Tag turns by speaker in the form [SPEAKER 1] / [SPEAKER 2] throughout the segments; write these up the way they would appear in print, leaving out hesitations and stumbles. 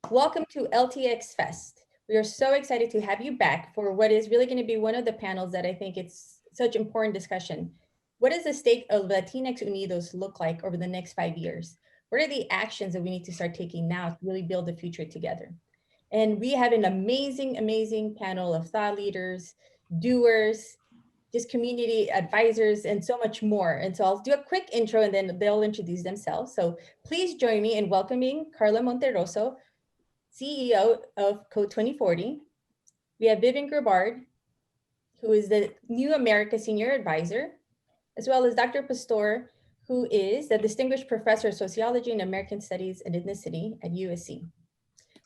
[SPEAKER 1] Welcome to LTX Fest. We are so excited to have you back for what is really going to be one of the panels that I think it's such important discussion. What does the state of Latinx Unidos look like over the next 5 years? What are the actions that we need to start taking now to really build the future together? And we have an amazing, amazing panel of thought leaders, doers, just community advisors, and so much more. And so I'll do a quick intro and then they'll introduce themselves. So please join me in welcoming Karla Monterroso, CEO of Code 2040. We have Vivian Graubarad, who is the New America Senior Advisor, as well as Dr. Pastor, who is the Distinguished Professor of Sociology and American Studies and Ethnicity at USC.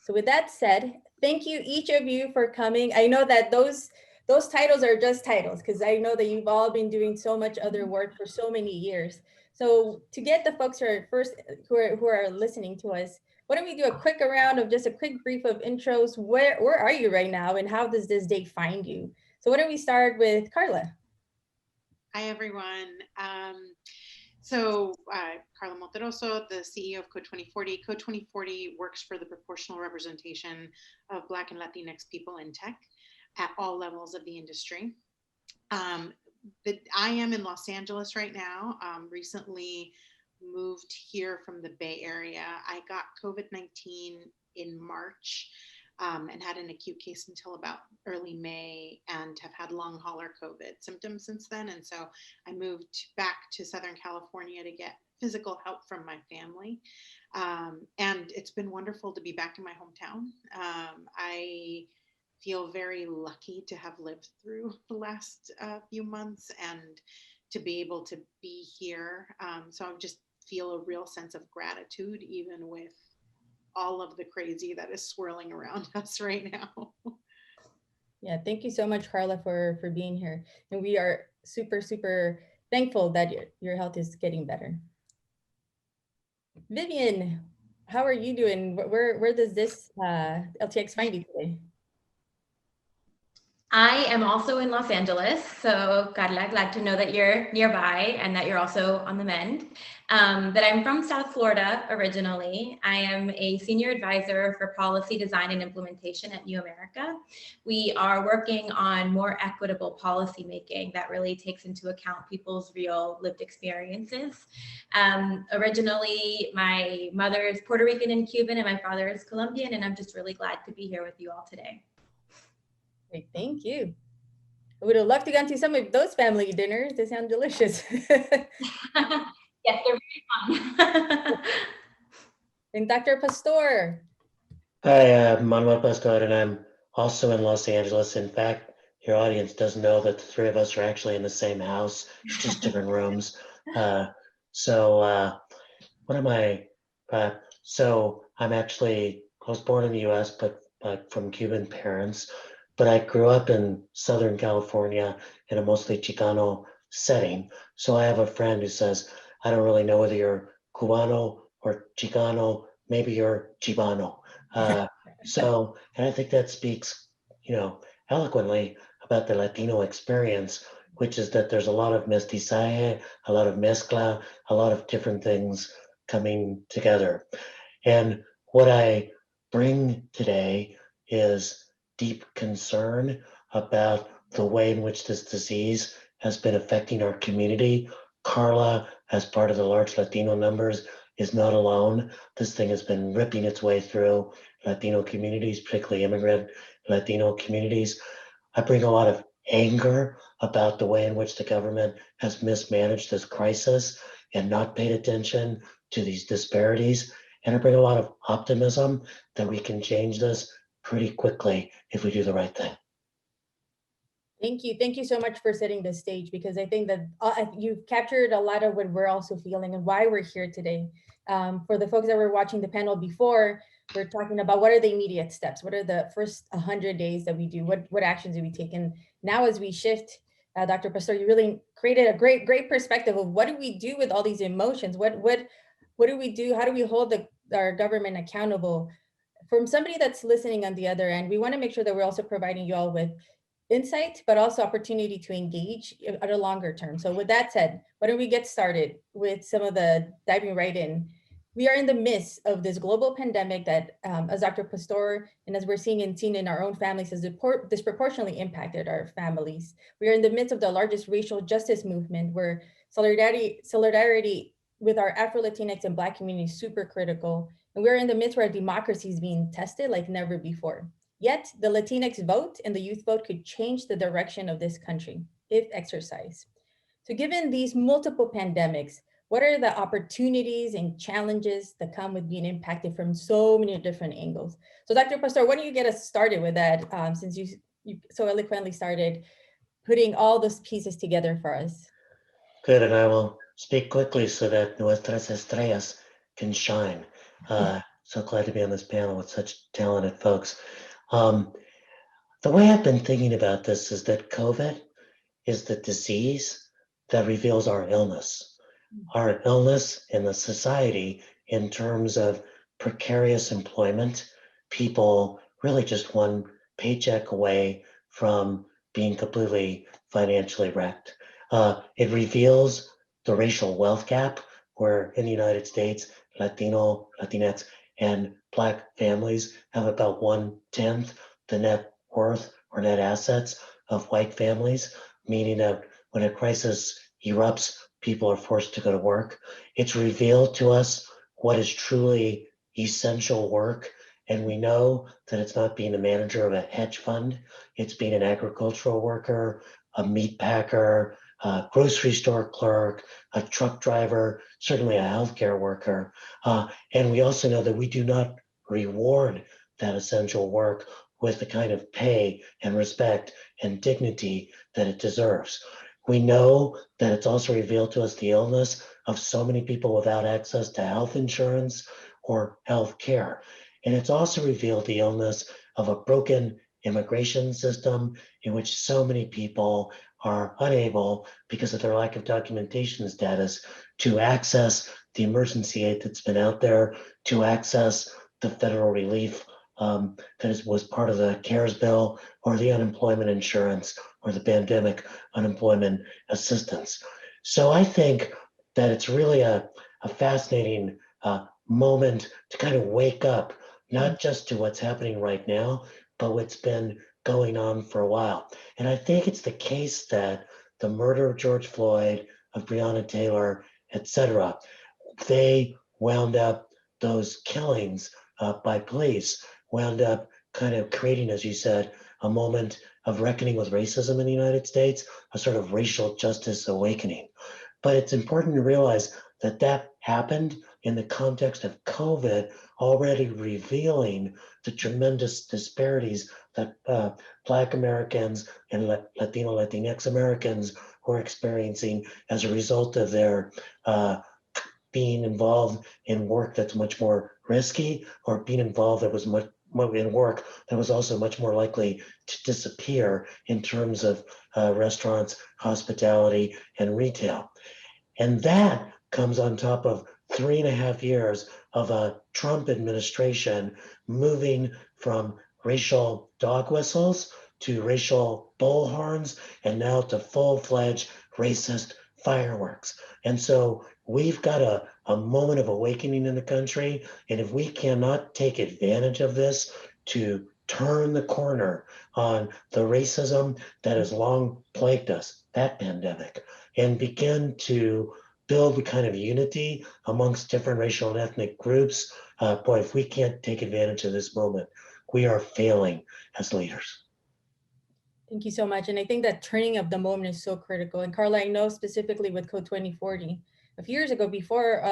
[SPEAKER 1] So with that said, thank you each of you for coming. I know that those titles are just titles because I know that you've all been doing so much other work for so many years. So to get the folks who are listening to us, why don't we do a quick round of just a quick brief of intros? Where are you right now and how does this day find you? So why don't we start with Karla?
[SPEAKER 2] Hi, everyone. Karla Monterroso, the CEO of Code 2040. Code 2040 works for the proportional representation of Black and Latinx people in tech at all levels of the industry. I am in Los Angeles right now. Recently moved here from the Bay Area. I got COVID-19 in March. And had an acute case until about early May and have had long hauler COVID symptoms since then. And so I moved back to Southern California to get physical help from my family. And it's been wonderful to be back in my hometown. I feel very lucky to have lived through the last few months and to be able to be here. So I just feel a real sense of gratitude, even with all of the crazy that is swirling around us right now.
[SPEAKER 1] Yeah, thank you so much, Karla, for being here. And we are super, super thankful that your health is getting better. Vivian, how are you doing? Where does this LTX find you today?
[SPEAKER 3] I am also in Los Angeles, so Karla, glad to know that you're nearby and that you're also on the mend. But I'm from South Florida originally. I am a senior advisor for policy design and implementation at New America. We are working on more equitable policy making that really takes into account people's real lived experiences. Originally, my mother is Puerto Rican and Cuban, and my father is Colombian, and I'm just really glad to be here with you all today.
[SPEAKER 1] Great, thank you. I would have loved to go to some of those family dinners. They sound delicious.
[SPEAKER 3] Yes, they're very fun.
[SPEAKER 1] And Dr. Pastor.
[SPEAKER 4] Hi, I'm Manuel Pastor, and I'm also in Los Angeles. In fact, your audience doesn't know that the three of us are actually in the same house, just different rooms. What am I? So I was born in the U.S., but from Cuban parents. But I grew up in Southern California in a mostly Chicano setting. So I have a friend who says, I don't really know whether you're Cubano or Chicano, maybe you're Chibano. And I think that speaks, eloquently about the Latino experience, which is that there's a lot of mestizaje, a lot of mezcla, a lot of different things coming together. And what I bring today is deep concern about the way in which this disease has been affecting our community. Karla, as part of the large Latino numbers, is not alone. This thing has been ripping its way through Latino communities, particularly immigrant Latino communities. I bring a lot of anger about the way in which the government has mismanaged this crisis and not paid attention to these disparities. And I bring a lot of optimism that we can change this pretty quickly if we do the right thing.
[SPEAKER 1] Thank you. Thank you so much for setting the stage, because I think that you've captured a lot of what we're also feeling and why we're here today. For the folks that were watching the panel before, we're talking about what are the immediate steps? What are the first 100 days that we do? What actions do we take? And now as we shift, Dr. Pastor, you really created a great perspective of what do we do with all these emotions? What do we do? How do we hold our government accountable? From somebody that's listening on the other end, we want to make sure that we're also providing you all with insight, but also opportunity to engage at a longer term. So with that said, why don't we get started with some of the diving right in. We are in the midst of this global pandemic that, as Dr. Pastor and as we're seeing and seen in our own families, has disproportionately impacted our families. We are in the midst of the largest racial justice movement where solidarity with our Afro-Latinx and Black community is super critical. And we're in the midst where our democracy is being tested like never before. Yet the Latinx vote and the youth vote could change the direction of this country if exercised. So given these multiple pandemics, what are the opportunities and challenges that come with being impacted from so many different angles? So Dr. Pastor, why don't you get us started with that, since you so eloquently started putting all those pieces together for us.
[SPEAKER 4] Good, and I will speak quickly so that nuestras estrellas can shine. So glad to be on this panel with such talented folks. The way I've been thinking about this is that COVID is the disease that reveals our illness in the society in terms of precarious employment, people really just one paycheck away from being completely financially wrecked. It reveals the racial wealth gap where in the United States, Latino, Latinx, and Black families have about 1/10 the net worth or net assets of white families, meaning that when a crisis erupts, people are forced to go to work. It's revealed to us what is truly essential work. And we know that it's not being a manager of a hedge fund. It's being an agricultural worker, a meat packer, a grocery store clerk, a truck driver, certainly a healthcare worker. And we also know that we do not reward that essential work with the kind of pay and respect and dignity that it deserves. We know that it's also revealed to us the illness of so many people without access to health insurance or health care. And it's also revealed the illness of a broken immigration system in which so many people are unable, because of their lack of documentation status, to access the emergency aid that's been out there, to access the federal relief that was part of the CARES bill, or the unemployment insurance, or the pandemic unemployment assistance. So I think that it's really a fascinating moment to kind of wake up, not just to what's happening right now, but what's been going on for a while. And I think it's the case that the murder of George Floyd, of Breonna Taylor, et cetera, they wound up, those killings by police wound up kind of creating, as you said, a moment of reckoning with racism in the United States, a sort of racial justice awakening. But it's important to realize that that happened in the context of COVID, already revealing the tremendous disparities that Black Americans and Latino, Latinx Americans were experiencing as a result of their being involved in work that's much more risky, or being involved that was much in work that was also much more likely to disappear in terms of restaurants, hospitality, and retail. And that comes on top of 3.5 years of a Trump administration moving from racial dog whistles to racial bullhorns, and now to full-fledged racist fireworks. And so we've got a moment of awakening in the country. And if we cannot take advantage of this to turn the corner on the racism that has long plagued us, that pandemic, and begin to build the kind of unity amongst different racial and ethnic groups, boy, if we can't take advantage of this moment, we are failing as leaders.
[SPEAKER 1] Thank you so much. And I think that turning of the moment is so critical. And Karla, I know specifically with Code 2040, a few years ago, before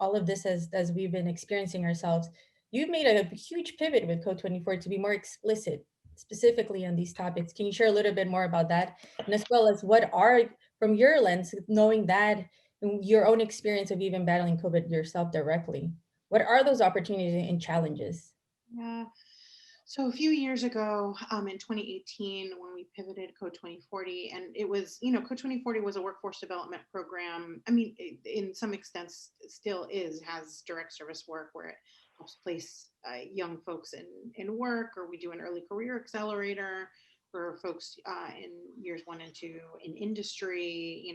[SPEAKER 1] all of this as we've been experiencing ourselves, you've made a huge pivot with Code 2040 to be more explicit, specifically on these topics. Can you share a little bit more about that? And as well as what are, from your lens, knowing that your own experience of even battling COVID yourself directly, what are those opportunities and challenges?
[SPEAKER 2] Yeah. So a few years ago, in 2018, when we pivoted Code 2040, and it was, Code 2040 was a workforce development program. I mean, in some extents still has direct service work where it helps place young folks in work, or we do an early career accelerator for folks in years 1 and 2 in industry,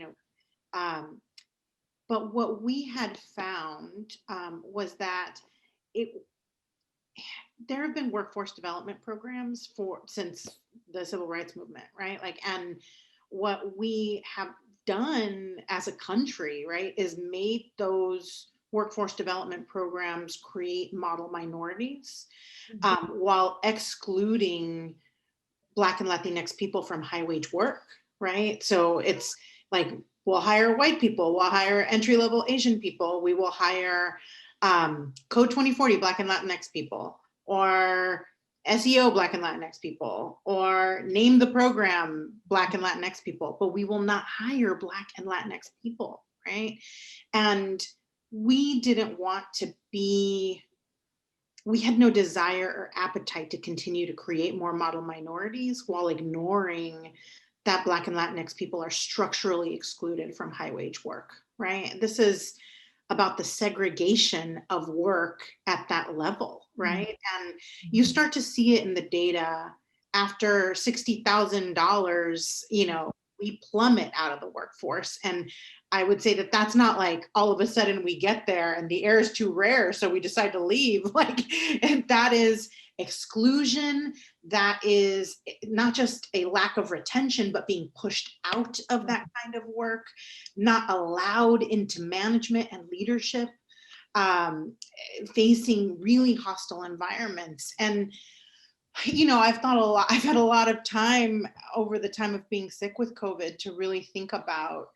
[SPEAKER 2] But what we had found was that there have been workforce development programs since the civil rights movement, right? Like, and what we have done as a country, right, is made those workforce development programs create model minorities while excluding Black and Latinx people from high wage work, right? So it's like, we'll hire white people, we'll hire entry-level Asian people, we will hire Code 2040 Black and Latinx people, or SEO Black and Latinx people, or name the program Black and Latinx people, but we will not hire Black and Latinx people, right? And we didn't want to be, we had no desire or appetite to continue to create more model minorities while ignoring that Black and Latinx people are structurally excluded from high wage work, right? This is about the segregation of work at that level, right? And you start to see it in the data. After $60,000, you know, we plummet out of the workforce. And I would say that that's not like all of a sudden we get there and the air is too rare, so we decide to leave. Like, and that is exclusion. That is not just a lack of retention, but being pushed out of that kind of work, not allowed into management and leadership, facing really hostile environments. And you know, I've thought a lot, I've had a lot of time over the time of being sick with COVID to really think about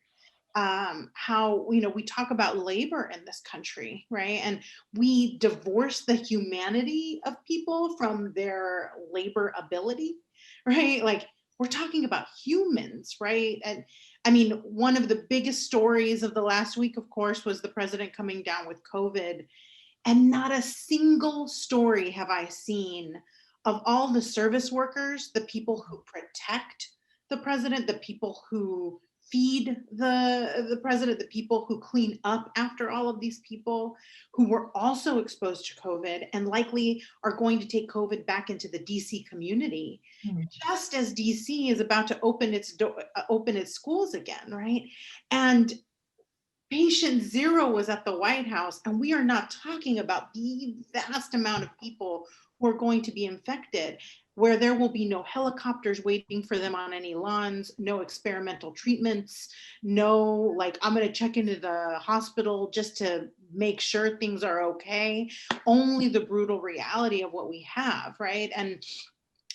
[SPEAKER 2] how, you know, we talk about labor in this country, right? And we divorce the humanity of people from their labor ability, right? Like, we're talking about humans, right? And I mean, one of the biggest stories of the last week, of course, was the president coming down with COVID. And not a single story have I seen of all the service workers, the people who protect the president, the people who feed the president, the people who clean up after all of these people who were also exposed to COVID and likely are going to take COVID back into the DC community, just as DC is about to open its schools again, right? And patient zero was at the White House, and we are not talking about the vast amount of people who are going to be infected, where there will be no helicopters waiting for them on any lawns, no experimental treatments, no, like, I'm gonna check into the hospital just to make sure things are okay. Only the brutal reality of what we have, right? And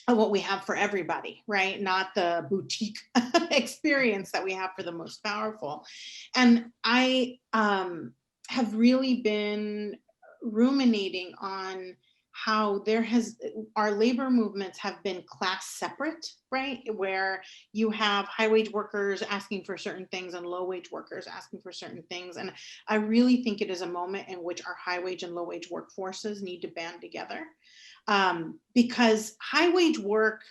[SPEAKER 2] what we have for everybody, right? Not the boutique experience that we have for the most powerful. And I have really been ruminating on how our labor movements have been class separate, right? Where you have high wage workers asking for certain things and low wage workers asking for certain things. And I really think it is a moment in which our high wage and low wage workforces need to band together. Because high wage work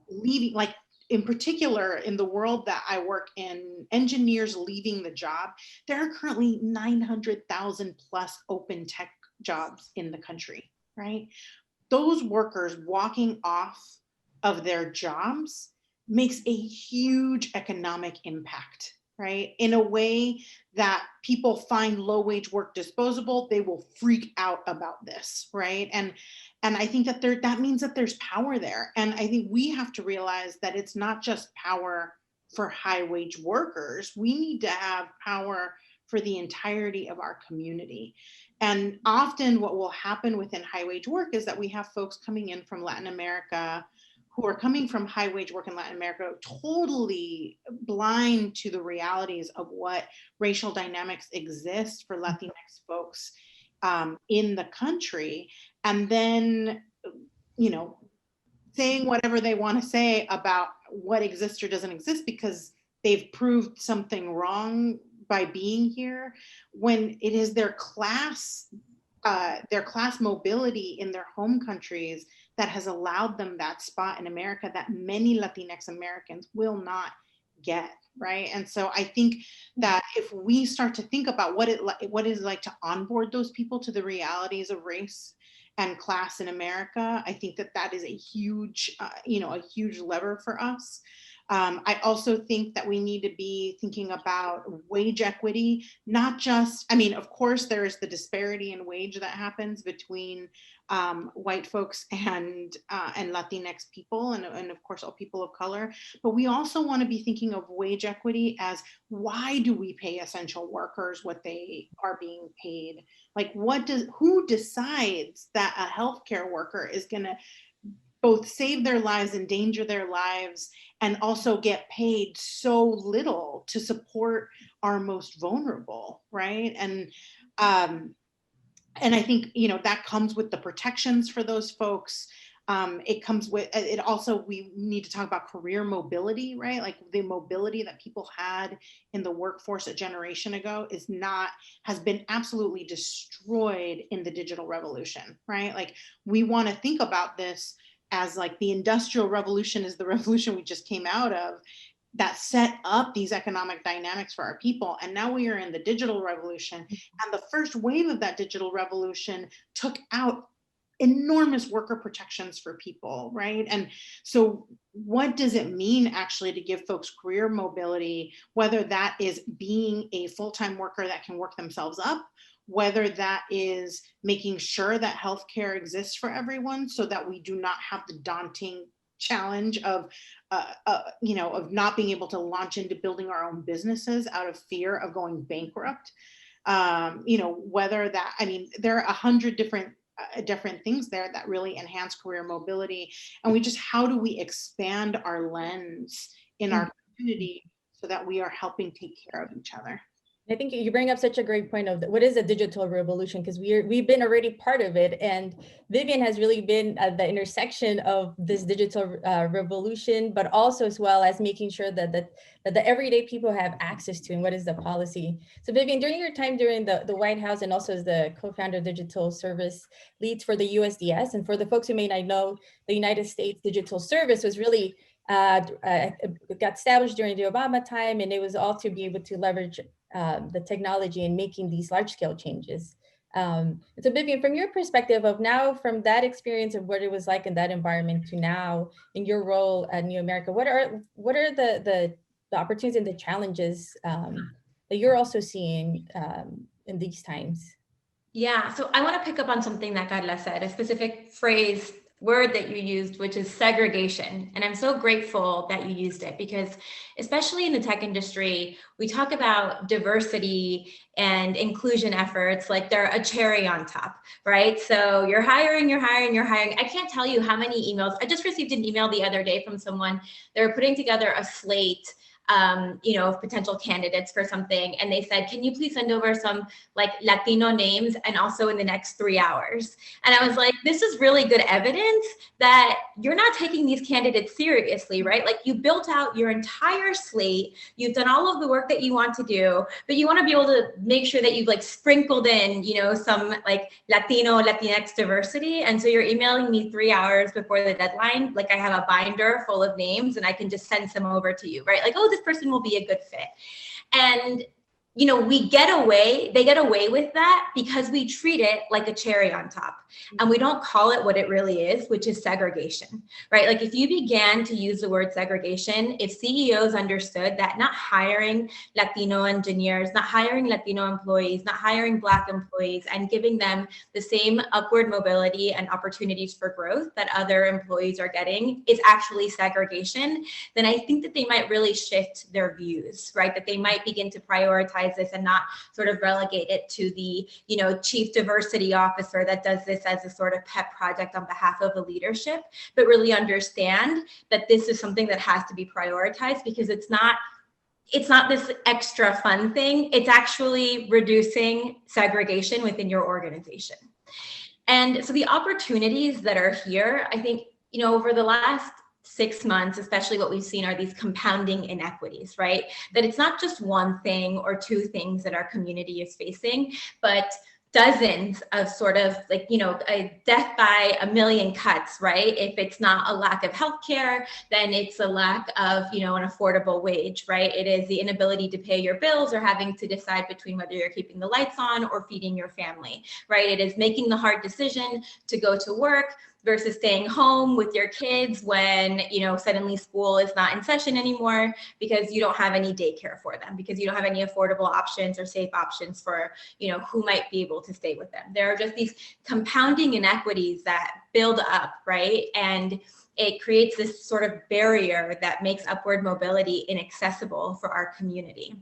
[SPEAKER 2] leaving, like in particular in the world that I work in, engineers leaving the job, there are currently 900,000 plus open tech jobs in the country, right? Those workers walking off of their jobs makes a huge economic impact, right? In a way that people find low wage work disposable, they will freak out about this, right? And I think that that means that there's power there. And I think we have to realize that it's not just power for high wage workers. We need to have power for the entirety of our community. And often what will happen within high wage work is that we have folks coming in from Latin America who are coming from high wage work in Latin America, totally blind to the realities of what racial dynamics exist for Latinx folks in the country. And then, you know, saying whatever they want to say about what exists or doesn't exist because they've proved something wrong by being here, when it is their class mobility in their home countries that has allowed them that spot in America that many Latinx Americans will not get, right? And so I think that if we start to think about what it is like to onboard those people to the realities of race and class in America, I think that that is a huge, a huge lever for us. I also think that we need to be thinking about wage equity, not just, I mean, of course, there's the disparity in wage that happens between white folks and Latinx people, and of course, all people of color. But we also want to be thinking of wage equity as, why do we pay essential workers what they are being paid? Like, who decides that a healthcare worker is going to both save their lives, endanger their lives, and also get paid so little to support our most vulnerable, right? And I think, you know, that comes with the protections for those folks. It comes with, it also, we need to talk about career mobility, right? Like the mobility that people had in the workforce a generation ago has been absolutely destroyed in the digital revolution, right? Like, we want to think about this as like the industrial revolution is the revolution we just came out of, that set up these economic dynamics for our people. And now we are in the digital revolution. And the first wave of that digital revolution took out enormous worker protections for people, right? And so what does it mean actually to give folks career mobility, whether that is being a full-time worker that can work themselves up, whether that is making sure that healthcare exists for everyone so that we do not have the daunting challenge of of not being able to launch into building our own businesses out of fear of going bankrupt. Whether that, I mean, there are 100 different things there that really enhance career mobility. And how do we expand our lens in our community so that we are helping take care of each other?
[SPEAKER 1] I think you bring up such a great point of what is a digital revolution, because we've been already part of it, and Vivian has really been at the intersection of this digital revolution, but also as well as making sure that the everyday people have access to, and what is the policy. So Vivian, during your time during the White House, and also as the co-founder of Digital Service Leads for the USDS, and for the folks who may not know, the United States Digital Service was really it got established during the Obama time, and it was all to be able to leverage the technology in making these large-scale changes. So Vivian, from your perspective of now, from that experience of what it was like in that environment to now in your role at New America, what are the opportunities and the challenges that you're also seeing in these times?
[SPEAKER 3] Yeah, so I want to pick up on something that Karla said, a specific word that you used, which is segregation. And I'm so grateful that you used it, because especially in the tech industry, we talk about diversity and inclusion efforts like they're a cherry on top, right? So you're hiring. I can't tell you how many emails. I just received an email the other day from someone. They were putting together a slate of potential candidates for something. And they said, can you please send over some like Latino names, and also in the next 3 hours? And I was like, this is really good evidence that you're not taking these candidates seriously, right? Like, you built out your entire slate, you've done all of the work that you want to do, but you want to be able to make sure that you've like sprinkled in, some like Latinx diversity. And so you're emailing me 3 hours before the deadline. Like, I have a binder full of names and I can just send some over to you, right? Like, oh, this person will be a good fit. And they get away with that because we treat it like a cherry on top, and we don't call it what it really is, which is segregation, right? Like, if you began to use the word segregation, if CEOs understood that not hiring Latino engineers, not hiring Latino employees, not hiring Black employees, and giving them the same upward mobility and opportunities for growth that other employees are getting is actually segregation, then I think that they might really shift their views, right? That they might begin to prioritize this and not sort of relegate it to the, chief diversity officer that does this as a sort of pet project on behalf of the leadership, but really understand that this is something that has to be prioritized, because it's not this extra fun thing. It's actually reducing segregation within your organization. And so the opportunities that are here, I think, over the last 6 months, especially what we've seen are these compounding inequities, right? That it's not just one thing or two things that our community is facing, but dozens of sort of like, a death by a million cuts, right? If it's not a lack of healthcare, then it's a lack of, an affordable wage, right? It is the inability to pay your bills, or having to decide between whether you're keeping the lights on or feeding your family, right? It is making the hard decision to go to work versus staying home with your kids when, you know, suddenly school is not in session anymore because you don't have any daycare for them, because you don't have any affordable options or safe options for, you know, who might be able to stay with them. There are just these compounding inequities that build up, right? And it creates this sort of barrier that makes upward mobility inaccessible for our community.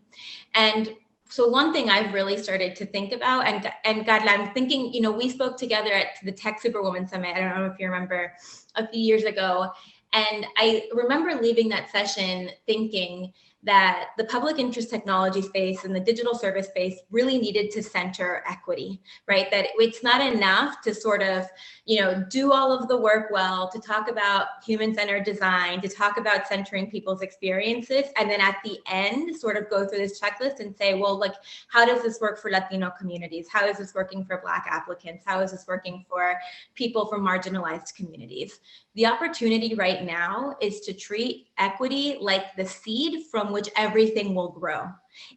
[SPEAKER 3] And so one thing I've really started to think about, and Karla, I'm thinking, you know, we spoke together at the Tech Superwoman Summit, I don't know if you remember, a few years ago, and I remember leaving that session thinking that the public interest technology space and the digital service space really needed to center equity, right? That it's not enough to sort of, you know, do all of the work well, to talk about human-centered design, to talk about centering people's experiences, and then at the end, sort of go through this checklist and say, well, like, how does this work for Latino communities? How is this working for Black applicants? How is this working for people from marginalized communities? The opportunity right now is to treat equity like the seed from which everything will grow.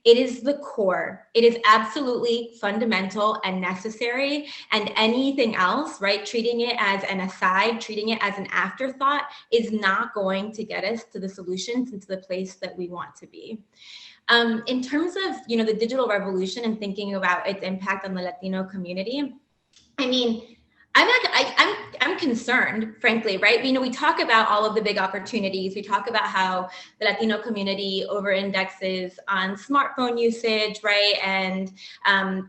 [SPEAKER 3] It is the core. It is absolutely fundamental and necessary. And anything else, right, treating it as an aside, treating it as an afterthought is not going to get us to the solutions and to the place that we want to be. In terms of, you know, the digital revolution and thinking about its impact on the Latino community, I mean, I'm concerned, frankly, right? You know, we talk about all of the big opportunities. We talk about how the Latino community over-indexes on smartphone usage, right? And,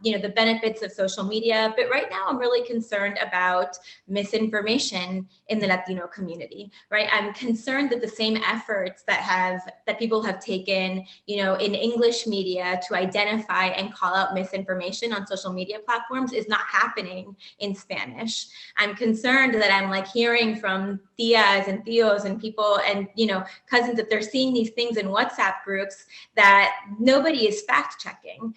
[SPEAKER 3] you know, the benefits of social media. But right now, I'm really concerned about misinformation in the Latino community, right? I'm concerned that the same efforts that people have taken, you know, in English media to identify and call out misinformation on social media platforms is not happening in Spanish. I'm concerned that I'm like hearing from tias and tios and people and, you know, cousins that they're seeing these things in WhatsApp groups that nobody is fact checking.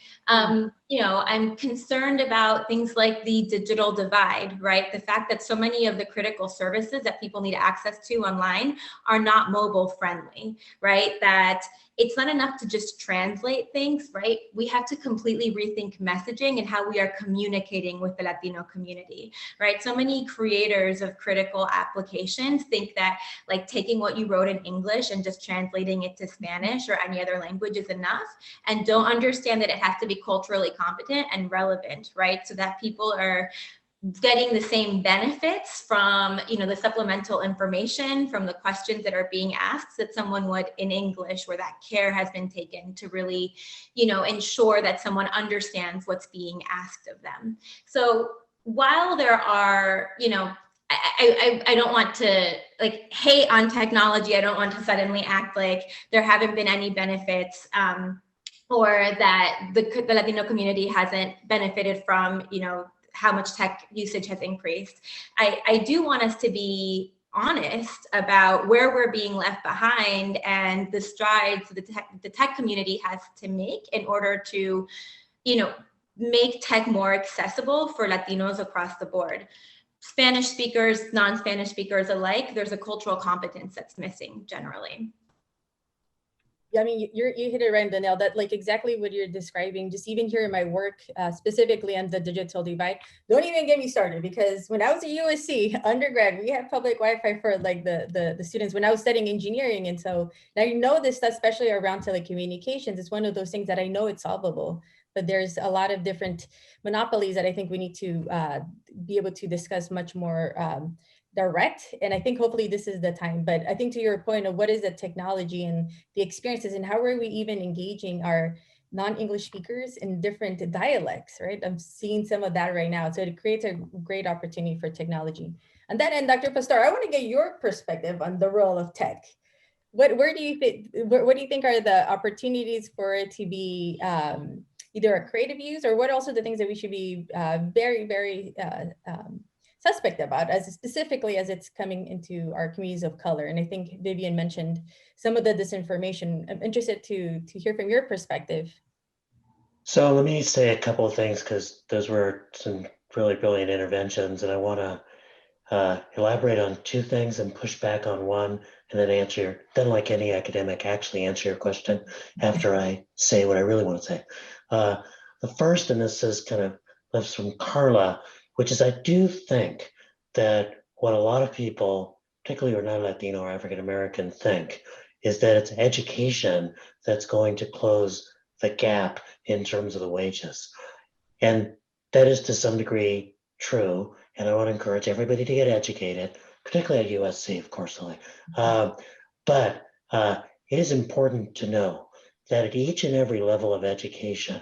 [SPEAKER 3] You know, I'm concerned about things like the digital divide, right? The fact that so many of the critical services that people need access to online are not mobile friendly, right? That it's not enough to just translate things, right? We have to completely rethink messaging and how we are communicating with the Latino community, right? So many creators of critical applications think that like taking what you wrote in English and just translating it to Spanish or any other language is enough, and don't understand that it has to be culturally competent and relevant, right? So that people are getting the same benefits from, you know, the supplemental information from the questions that are being asked that someone would in English, where that care has been taken to really, you know, ensure that someone understands what's being asked of them. So while there are, you know, I don't want to like hate on technology. I don't want to suddenly act like there haven't been any benefits or that the Latino community hasn't benefited from, you know, how much tech usage has increased. I do want us to be honest about where we're being left behind and the strides the tech community has to make in order to, you know, make tech more accessible for Latinos across the board. Spanish speakers, non-Spanish speakers alike, there's a cultural competence that's missing generally.
[SPEAKER 1] Yeah, I mean, you hit it right on the nail. That like exactly what you're describing. Just even here in my work, specifically on the digital divide. Don't even get me started, because when I was at USC undergrad, we had public Wi-Fi for like the students when I was studying engineering, and so now you know this stuff, especially around telecommunications. It's one of those things that I know it's solvable, but there's a lot of different monopolies that I think we need to be able to discuss much more direct. And I think hopefully this is the time. But I think to your point of what is the technology and the experiences and how are we even engaging our non-English speakers in different dialects, right? I'm seeing some of that right now. So it creates a great opportunity for technology. And then, and Dr. Pastor, I want to get your perspective on the role of tech. What do you think are the opportunities for it to be either a creative use, or what also the things that we should be very, very suspect about, as specifically as it's coming into our communities of color? And I think Vivian mentioned some of the disinformation. I'm interested to hear from your perspective.
[SPEAKER 4] So let me say a couple of things, because those were some really brilliant interventions, and I want to elaborate on two things and push back on one, and then like any academic, actually answer your question after I say what I really want to say. The first, and this is kind of left from Karla, which is I do think that what a lot of people, particularly who are not Latino or African American, think is that it's education that's going to close the gap in terms of the wages. And that is to some degree true. And I want to encourage everybody to get educated, particularly at USC, of course. But it is important to know that at each and every level of education,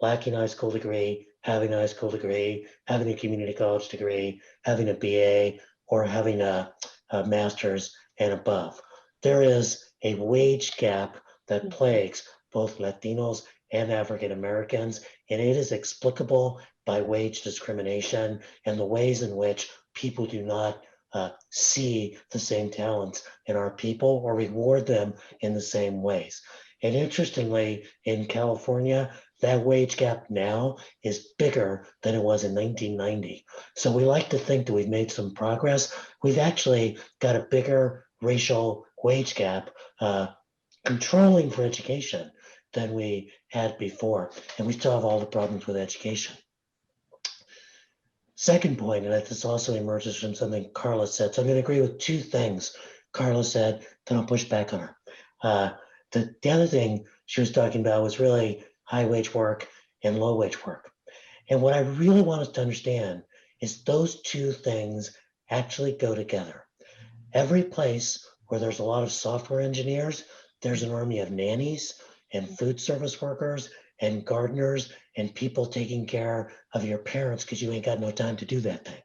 [SPEAKER 4] lacking a high school degree, having a high school degree, having a community college degree, having a BA, or having a master's and above, there is a wage gap that plagues both Latinos and African Americans, and it is explicable by wage discrimination and the ways in which people do not see the same talents in our people or reward them in the same ways. And interestingly, in California, that wage gap now is bigger than it was in 1990. So we like to think that we've made some progress. We've actually got a bigger racial wage gap controlling for education than we had before. And we still have all the problems with education. Second point, and this also emerges from something Karla said. So I'm going to agree with two things Karla said, then I'll push back on her. The other thing she was talking about was really high wage work and low wage work. And what I really want us to understand is those two things actually go together. Every place where there's a lot of software engineers, there's an army of nannies and food service workers and gardeners and people taking care of your parents because you ain't got no time to do that thing,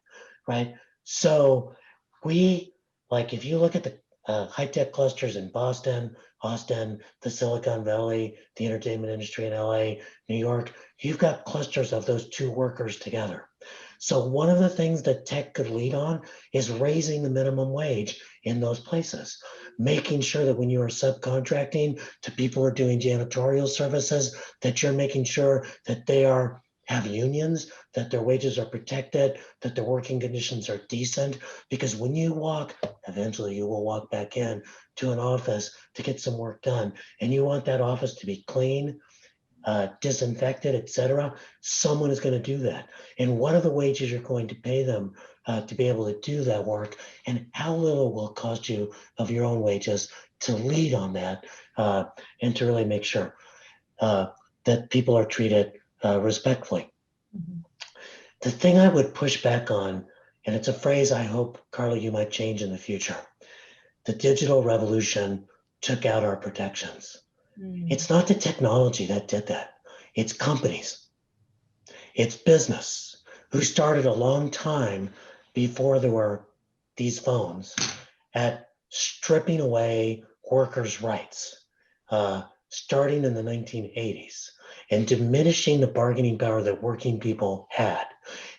[SPEAKER 4] right? So if you look at the high-tech clusters in Boston, Austin, the Silicon Valley, the entertainment industry in LA, New York, you've got clusters of those two workers together. So one of the things that tech could lead on is raising the minimum wage in those places, making sure that when you are subcontracting to people who are doing janitorial services, that you're making sure that they have unions, that their wages are protected, that their working conditions are decent. Because when you walk, eventually you will walk back in to an office to get some work done, and you want that office to be clean, disinfected, etc. Someone is going to do that. And what are the wages you're going to pay them to be able to do that work, and how little will it cost you of your own wages to lead on that and to really make sure that people are treated respectfully. Mm-hmm. The thing I would push back on, and it's a phrase I hope, Karla, you might change in the future. The digital revolution took out our protections. Mm. It's not the technology that did that. It's companies. It's business who started a long time before there were these phones at stripping away workers' rights, starting in the 1980s. And diminishing the bargaining power that working people had.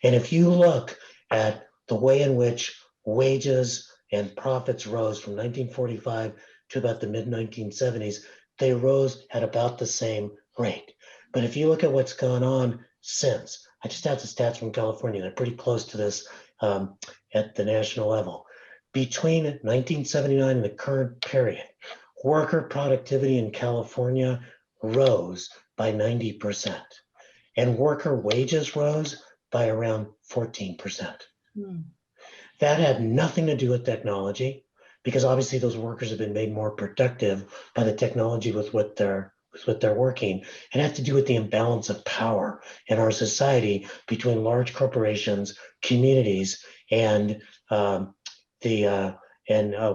[SPEAKER 4] And if you look at the way in which wages and profits rose from 1945 to about the mid-1970s, they rose at about the same rate. But if you look at what's gone on since, I just have the stats from California, they're pretty close to this at the national level. Between 1979 and the current period, worker productivity in California rose by 90%, and worker wages rose by around 14%. That had nothing to do with technology, because obviously those workers have been made more productive by the technology with what they're working. It had to do with the imbalance of power in our society between large corporations, communities, and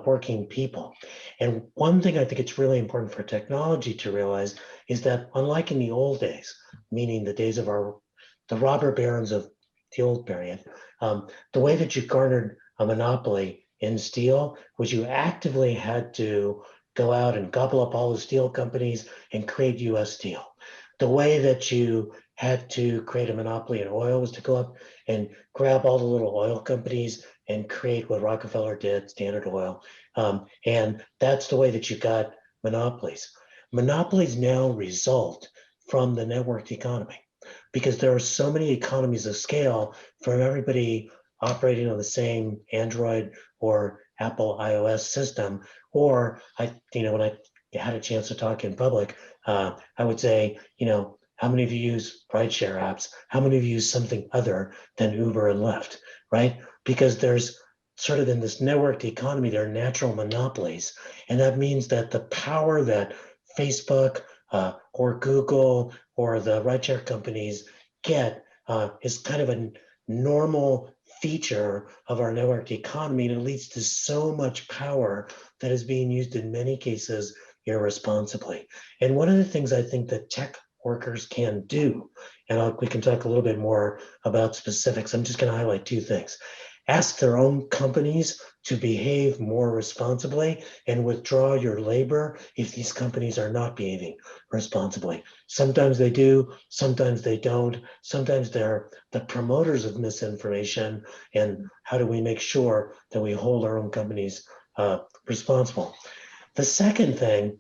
[SPEAKER 4] working people. And one thing I think it's really important for technology to realize is that, unlike in the old days, meaning the days of the robber barons of the old period, the way that you garnered a monopoly in steel was you actively had to go out and gobble up all the steel companies and create US Steel. The way that you had to create a monopoly in oil was to go up and grab all the little oil companies and create what Rockefeller did, Standard Oil. And that's the way that you got monopolies. Monopolies now result from the networked economy, because there are so many economies of scale from everybody operating on the same Android or Apple iOS system. Or when I had a chance to talk in public, I would say, how many of you use rideshare apps? How many of you use something other than Uber and Lyft, right? Because there's sort of in this networked economy, they're natural monopolies. And that means that the power that Facebook or Google or the rideshare companies get is kind of a normal feature of our networked economy, and it leads to so much power that is being used in many cases irresponsibly. And one of the things I think that tech workers can do, and we can talk a little bit more about specifics, I'm just going to highlight two things. Ask their own companies to behave more responsibly and withdraw your labor if these companies are not behaving responsibly. Sometimes they do, sometimes they don't. Sometimes they're the promoters of misinformation. And how do we make sure that we hold our own companies responsible? The second thing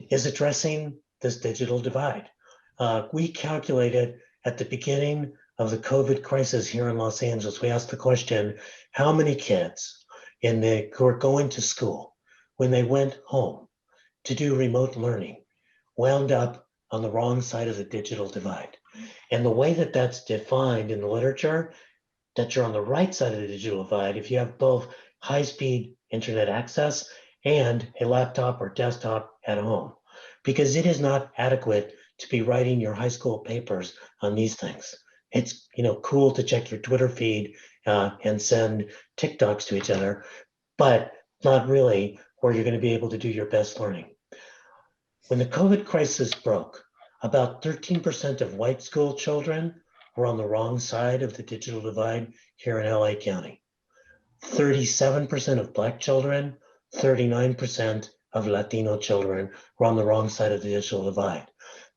[SPEAKER 4] is addressing this digital divide. We calculated at the beginning of the COVID crisis here in Los Angeles, we asked the question, how many kids who are going to school, when they went home to do remote learning, wound up on the wrong side of the digital divide? And the way that that's defined in the literature, that you're on the right side of the digital divide if you have both high-speed internet access and a laptop or desktop at home, because it is not adequate to be writing your high school papers on these things. It's cool to check your Twitter feed and send TikToks to each other, but not really where you're going to be able to do your best learning. When the COVID crisis broke, about 13% of white school children were on the wrong side of the digital divide here in LA County. 37% of Black children, 39% of Latino children were on the wrong side of the digital divide.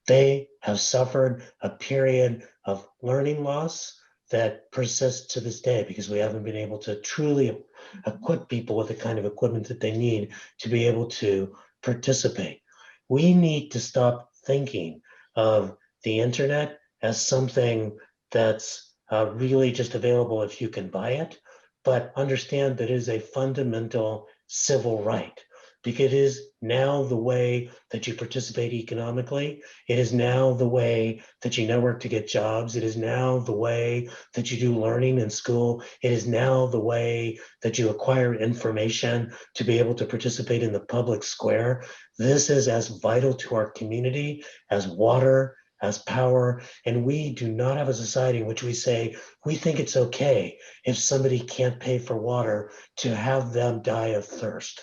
[SPEAKER 4] They have suffered a period of learning loss that persists to this day because we haven't been able to truly equip people with the kind of equipment that they need to be able to participate. We need to stop thinking of the internet as something that's really just available if you can buy it, but understand that it is a fundamental civil right, because it is now the way that you participate economically. It is now the way that you network to get jobs. It is now the way that you do learning in school. It is now the way that you acquire information to be able to participate in the public square. This is as vital to our community as water, as power, and we do not have a society in which we say we think it's okay if somebody can't pay for water to have them die of thirst.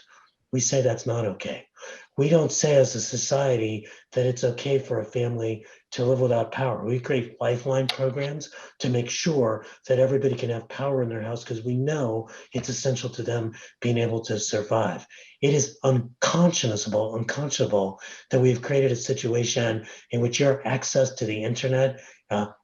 [SPEAKER 4] We say that's not okay. We don't say as a society that it's okay for a family to live without power. We create lifeline programs to make sure that everybody can have power in their house because we know it's essential to them being able to survive. It is unconscionable that we've created a situation in which your access to the internet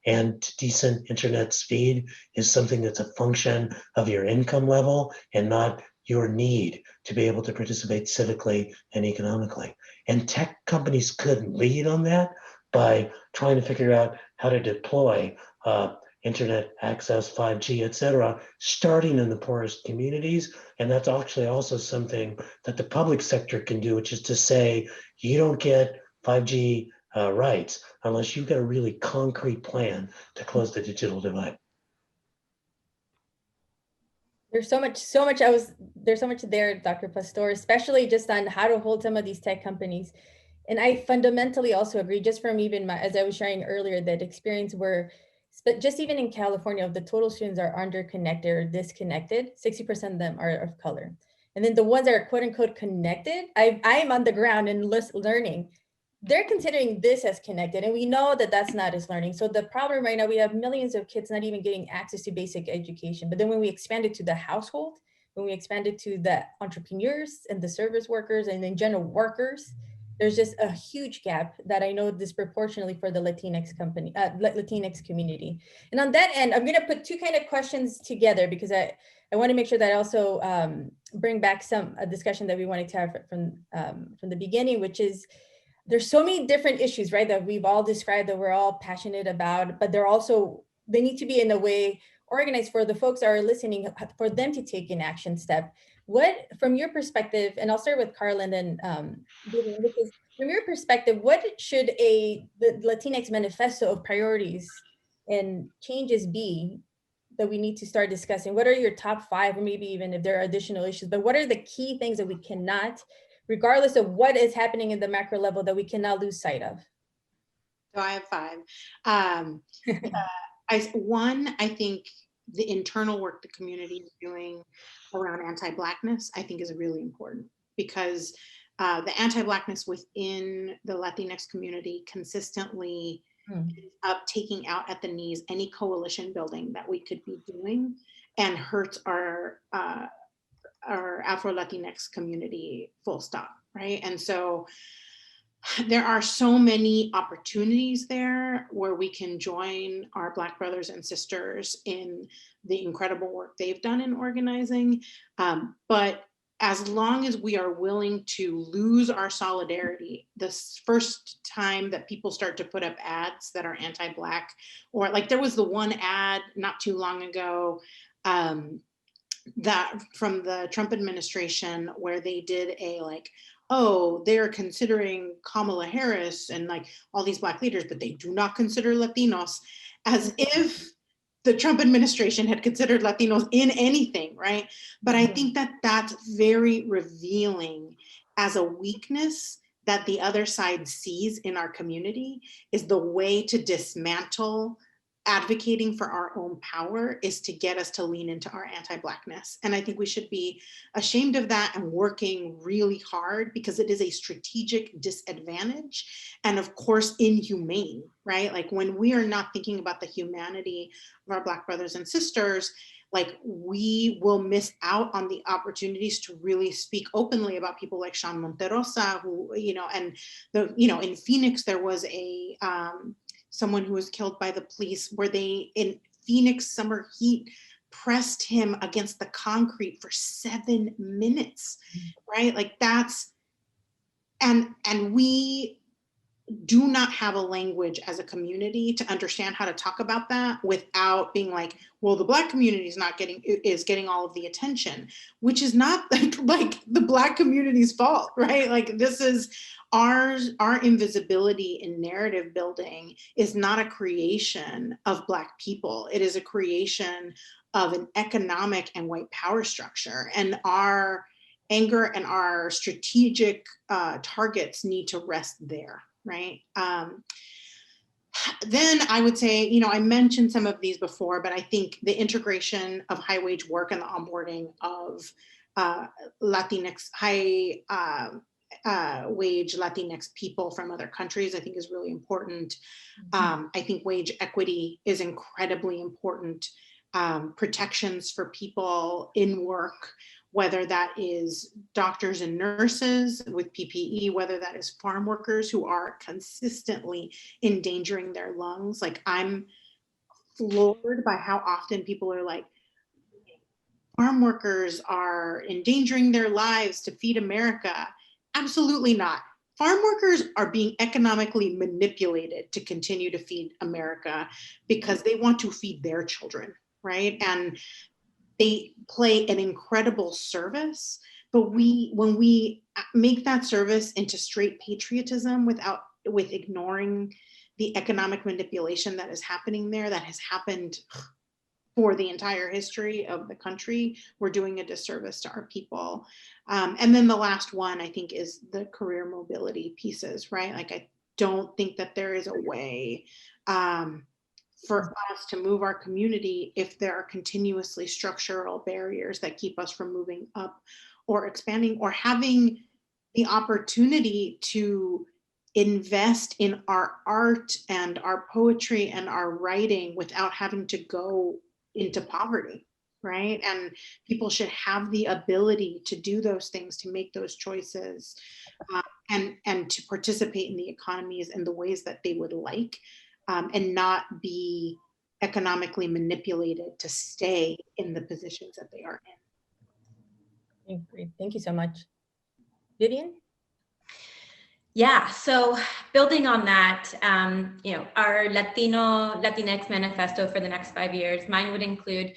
[SPEAKER 4] and decent internet speed is something that's a function of your income level and not your need to be able to participate civically and economically. And tech companies could lead on that by trying to figure out how to deploy internet access, 5G, et cetera, starting in the poorest communities. And that's actually also something that the public sector can do, which is to say, you don't get 5G rights unless you've got a really concrete plan to close the digital divide.
[SPEAKER 1] There's so much there's so much there, Dr. Pastor, especially just on how to hold some of these tech companies. And I fundamentally also agree, just from even as I was sharing earlier, that experience where, but just even in California, of the total students are underconnected or disconnected, 60% of them are of color. And then the ones that are quote unquote connected, I am on the ground and learning. They're considering this as connected, and we know that that's not as learning. So the problem right now, we have millions of kids not even getting access to basic education. But then when we expand it to the household, when we expand it to the entrepreneurs and the service workers and in general workers, there's just a huge gap that I know disproportionately for the Latinx community. And on that end, I'm going to put two kind of questions together because I want to make sure that I also bring back a discussion that we wanted to have from the beginning, which is, there's so many different issues, right, that we've all described, that we're all passionate about, but they need to be in a way organized for the folks that are listening, for them to take an action step. What, from your perspective, and I'll start with Karla and then Vivian, because from your perspective, what should the Latinx manifesto of priorities and changes be that we need to start discussing? What are your top 5, or maybe even if there are additional issues, but what are the key things that we cannot, regardless of what is happening in the macro level, that we cannot lose sight of?
[SPEAKER 2] So I have 5. I think the internal work the community is doing around anti-Blackness, I think is really important, because the anti-Blackness within the Latinx community consistently up taking out at the knees any coalition building that we could be doing, and hurts our Afro-Latinx community, full stop, right? And so there are so many opportunities there where we can join our Black brothers and sisters in the incredible work they've done in organizing. But as long as we are willing to lose our solidarity, the first time that people start to put up ads that are anti-Black, or like there was the one ad not too long ago that from the Trump administration where they did a like, oh, they're considering Kamala Harris and like all these Black leaders, but they do not consider Latinos, as if the Trump administration had considered Latinos in anything, right? But I think that that's very revealing as a weakness that the other side sees in our community, is the way to dismantle advocating for our own power is to get us to lean into our anti-Blackness. And I think we should be ashamed of that and working really hard, because it is a strategic disadvantage and of course inhumane, right? Like when we are not thinking about the humanity of our Black brothers and sisters, like we will miss out on the opportunities to really speak openly about people like Karla Monterroso, who, and in Phoenix, there was a, someone who was killed by the police, where they, in Phoenix summer heat, pressed him against the concrete for 7 minutes, right? Like that's, and we do not have a language as a community to understand how to talk about that without being like, well, the Black community is getting all of the attention, which is not like the Black community's fault, right? Like this is our invisibility in narrative building is not a creation of Black people. It is a creation of an economic and white power structure, and our anger and our strategic targets need to rest there. Right. Then I would say, I mentioned some of these before, but I think the integration of high wage work and the onboarding of Latinx, high wage Latinx people from other countries, I think is really important. I think wage equity is incredibly important. Protections for people in work, whether that is doctors and nurses with PPE, whether that is farm workers who are consistently endangering their lungs. Like I'm floored by how often people are like, farm workers are endangering their lives to feed America. Absolutely not. Farm workers are being economically manipulated to continue to feed America because they want to feed their children, right? And they play an incredible service, but when we make that service into straight patriotism with ignoring the economic manipulation that is happening there, that has happened for the entire history of the country, we're doing a disservice to our people. And then the last one, I think, is the career mobility pieces, right? Like, I don't think that there is a way for us to move our community if there are continuously structural barriers that keep us from moving up or expanding or having the opportunity to invest in our art and our poetry and our writing without having to go into poverty, right? And people should have the ability to do those things, to make those choices, and to participate in the economies in the ways that they would like. And not be economically manipulated to stay in the positions that they are in.
[SPEAKER 1] Great. Thank you so much. Vivian?
[SPEAKER 3] Yeah, so building on that, our Latinx manifesto for the next 5 years, mine would include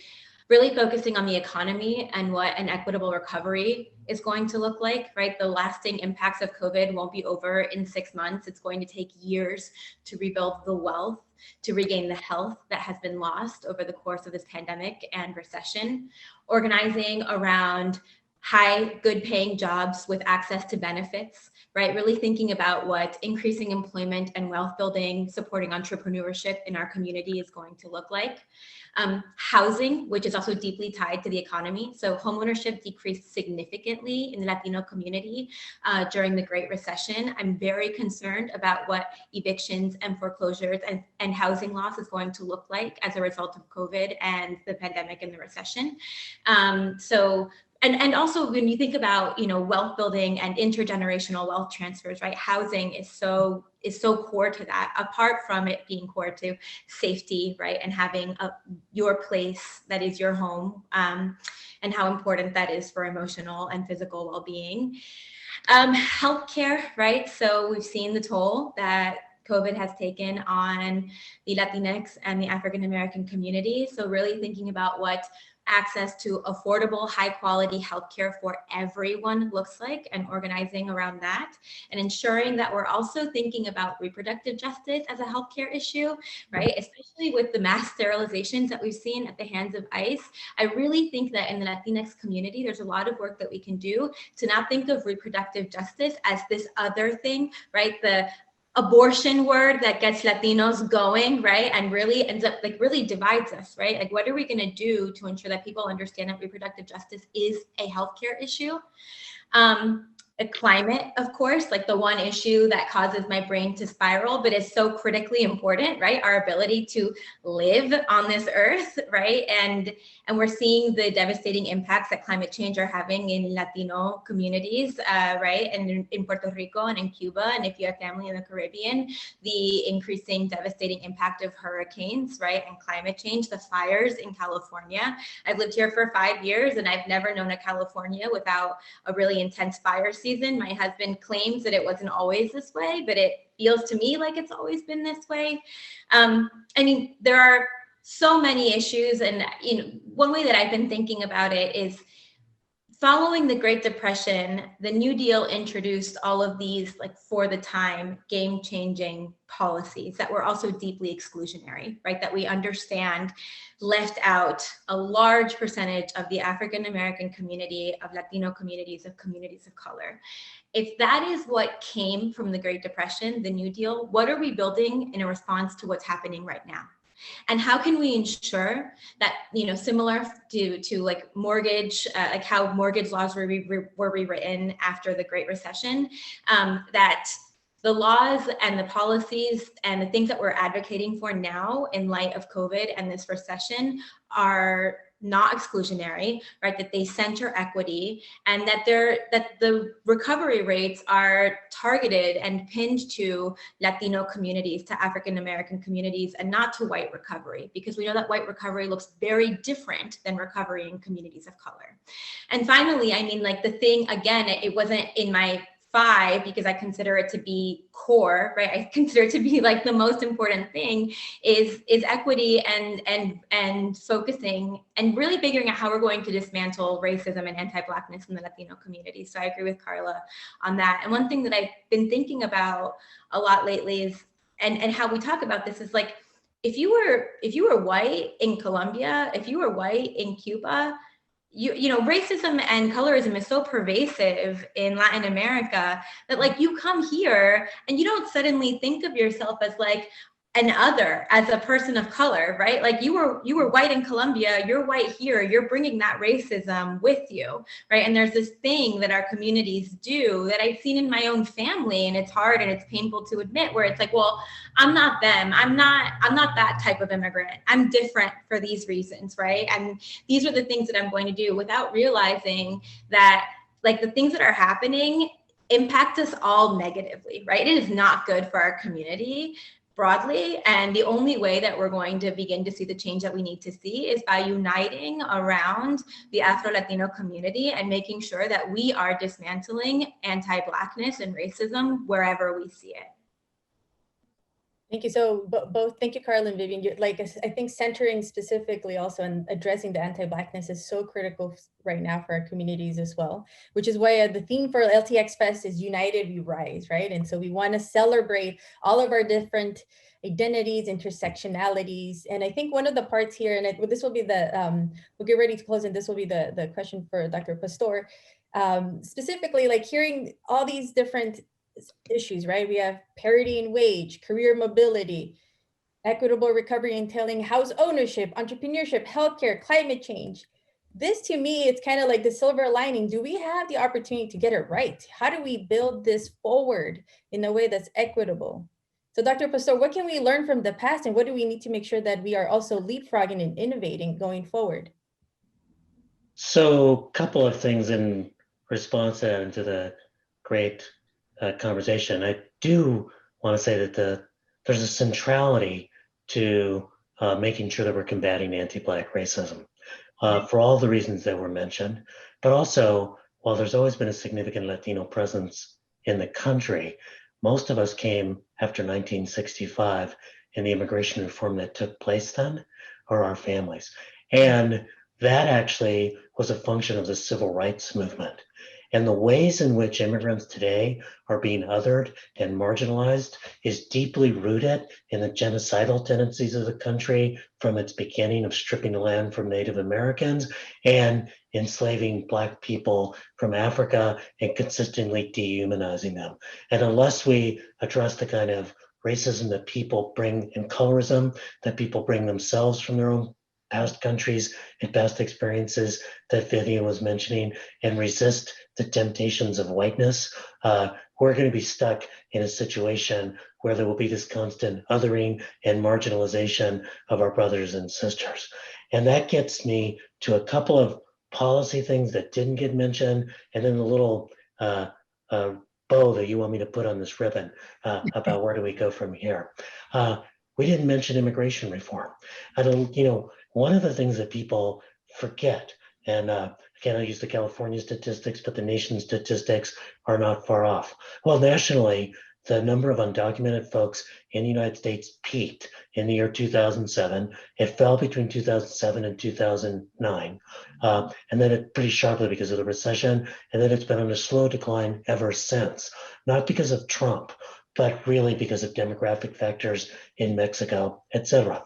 [SPEAKER 3] really focusing on the economy and what an equitable recovery is going to look like, right? The lasting impacts of COVID won't be over in 6 months. It's going to take years to rebuild the wealth, to regain the health that has been lost over the course of this pandemic and recession. Organizing around high, good paying jobs with access to benefits, right? Really thinking about what increasing employment and wealth building, supporting entrepreneurship in our community is going to look like. Housing, which is also deeply tied to the economy. So homeownership decreased significantly in the Latino community during the Great Recession. I'm very concerned about what evictions and foreclosures and housing loss is going to look like as a result of COVID and the pandemic and the recession. And also when you think about, wealth building and intergenerational wealth transfers, right? Housing is so core to that, apart from it being core to safety, right? And having your place that is your home, and how important that is for emotional and physical well-being. Healthcare, right? So we've seen the toll that COVID has taken on the Latinx and the African American community. So really thinking about what access to affordable, high quality healthcare for everyone looks like, and organizing around that, and ensuring that we're also thinking about reproductive justice as a healthcare issue, right? Especially with the mass sterilizations that we've seen at the hands of ICE. I really think that in the Latinx community, there's a lot of work that we can do to not think of reproductive justice as this other thing, right? The abortion word that gets Latinos going, right? And really ends up really divides us, right? Like, what are we going to do to ensure that people understand that reproductive justice is a healthcare issue? The climate, of course, like the one issue that causes my brain to spiral, but is so critically important, right? Our ability to live on this earth, right? And we're seeing the devastating impacts that climate change are having in Latino communities, right? And in Puerto Rico and in Cuba, and if you have family in the Caribbean, the increasing devastating impact of hurricanes, right? And climate change, the fires in California. I've lived here for 5 years and I've never known a California without a really intense fire season. My husband claims that it wasn't always this way, but it feels to me like it's always been this way. There are so many issues, and one way that I've been thinking about it is following the Great Depression, the New Deal introduced all of these, for the time, game-changing policies that were also deeply exclusionary, right? That we understand left out a large percentage of the African American community, of Latino communities, of communities of color. If that is what came from the Great Depression, the New Deal, what are we building in a response to what's happening right now? And how can we ensure that, similar to mortgage, how mortgage laws were rewritten after the Great Recession, that the laws and the policies and the things that we're advocating for now in light of COVID and this recession are not exclusionary, right? That they center equity, and that the recovery rates are targeted and pinned to Latino communities, to African American communities, and not to white recovery, because we know that white recovery looks very different than recovery in communities of color. And finally, the thing, again, it wasn't in my 5 because I consider it to be core, right? I consider it to be the most important thing is equity and focusing and really figuring out how we're going to dismantle racism and anti-Blackness in the Latino community. So I agree with Karla on that. And one thing that I've been thinking about a lot lately is, and how we talk about this is if you were white in Colombia, if you were white in Cuba, racism and colorism is so pervasive in Latin America that you come here and you don't suddenly think of yourself as an other, as a person of color, right? You were white in Colombia, you're white here, you're bringing that racism with you, right? And there's this thing that our communities do that I've seen in my own family, and it's hard and it's painful to admit, where it's well, I'm not them, I'm not that type of immigrant, I'm different for these reasons, right? And these are the things that I'm going to do, without realizing that the things that are happening impact us all negatively, right? It is not good for our community broadly. And the only way that we're going to begin to see the change that we need to see is by uniting around the Afro-Latino community and making sure that we are dismantling anti-Blackness and racism wherever we see it.
[SPEAKER 1] Thank you. So both, thank you, Karla and Vivian. Like, I think centering specifically also and addressing the anti-Blackness is so critical right now for our communities as well, which is why the theme for LTX Fest is United We Rise, right? And so we want to celebrate all of our different identities, intersectionalities. And I think one of the parts here, and this will be the, we'll get ready to close, and this will be the question for Dr. Pastor, specifically like hearing all these different issues, right? We have parity in wage, career mobility, equitable recovery entailing house ownership, entrepreneurship, healthcare, climate change. This to me, it's kind of like the silver lining. Do we have the opportunity to get it right? How do we build this forward in a way that's equitable? So Dr. Pastor, what can we learn from the past and what do we need to make sure that we are also leapfrogging and innovating going forward?
[SPEAKER 4] So a couple of things in response to that and to the great conversation. I do want to say that there's a centrality to making sure that we're combating anti-Black racism for all the reasons that were mentioned, but also while there's always been a significant Latino presence in the country, most of us came after 1965 and the immigration reform that took place then, or our families. And that actually was a function of the civil rights movement. And the ways in which immigrants today are being othered and marginalized is deeply rooted in the genocidal tendencies of the country from its beginning of stripping the land from Native Americans and enslaving Black people from Africa and consistently dehumanizing them. And unless we address the kind of racism that people bring and colorism that people bring themselves from their own past countries and past experiences that Vivian was mentioning and resist the temptations of whiteness, we're going to be stuck in a situation where there will be this constant othering and marginalization of our brothers and sisters. And that gets me to a couple of policy things that didn't get mentioned, and then a little bow that you want me to put on this ribbon about where do we go from here. We didn't mention immigration reform. I don't, one of the things that people forget, and again, I use the California statistics, but the nation's statistics are not far off. Well, nationally, the number of undocumented folks in the United States peaked in the year 2007. It fell between 2007 and 2009, and then it pretty sharply because of the recession, and then it's been on a slow decline ever since, not because of Trump, but really because of demographic factors in Mexico, et cetera.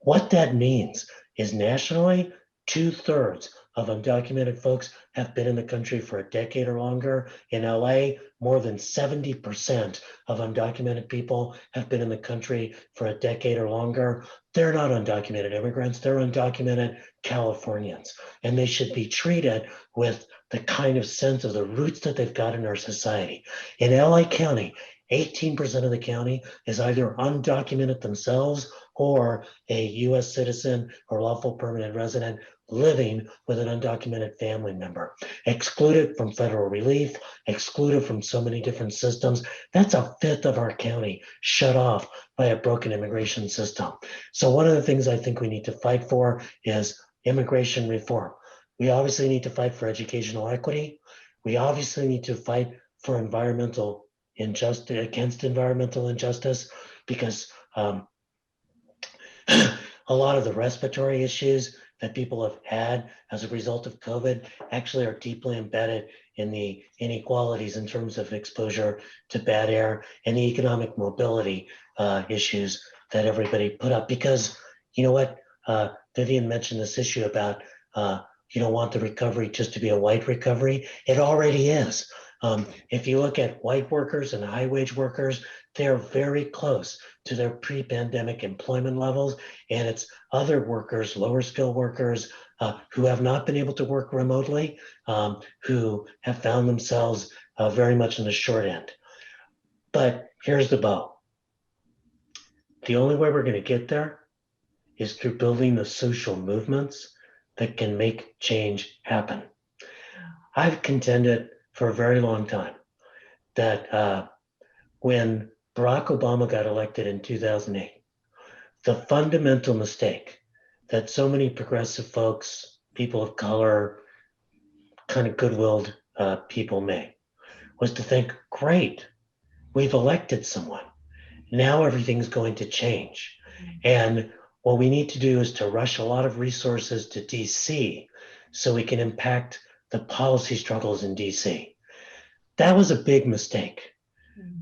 [SPEAKER 4] What that means is nationally, 2/3 of undocumented folks have been in the country for a decade or longer. In LA, more than 70% of undocumented people have been in the country for a decade or longer. They're not undocumented immigrants, they're undocumented Californians. And they should be treated with the kind of sense of the roots that they've got in our society. In LA County, 18% of the county is either undocumented themselves or a US citizen or lawful permanent resident living with an undocumented family member, excluded from federal relief, excluded from so many different systems. That's 1/5 of our county shut off by a broken immigration system. So one of the things I think we need to fight for is immigration reform. We obviously need to fight for educational equity. We obviously need to fight for environmental injustice, against environmental injustice, because a lot of the respiratory issues that people have had as a result of COVID actually are deeply embedded in the inequalities in terms of exposure to bad air and the economic mobility issues that everybody put up. Because you know what, Vivian mentioned this issue about you don't want the recovery just to be a white recovery. It already is. If you look at white workers and high wage workers, they're very close to their pre-pandemic employment levels. And it's other workers, lower skill workers who have not been able to work remotely, who have found themselves very much in the short end. But here's the bow. The only way we're going to get there is through building the social movements that can make change happen. I've contended for a very long time that when Barack Obama got elected in 2008, the fundamental mistake that so many progressive folks, people of color, kind of good-willed people made was to think, great, we've elected someone. Now everything's going to change. And what we need to do is to rush a lot of resources to DC so we can impact the policy struggles in DC. That was a big mistake,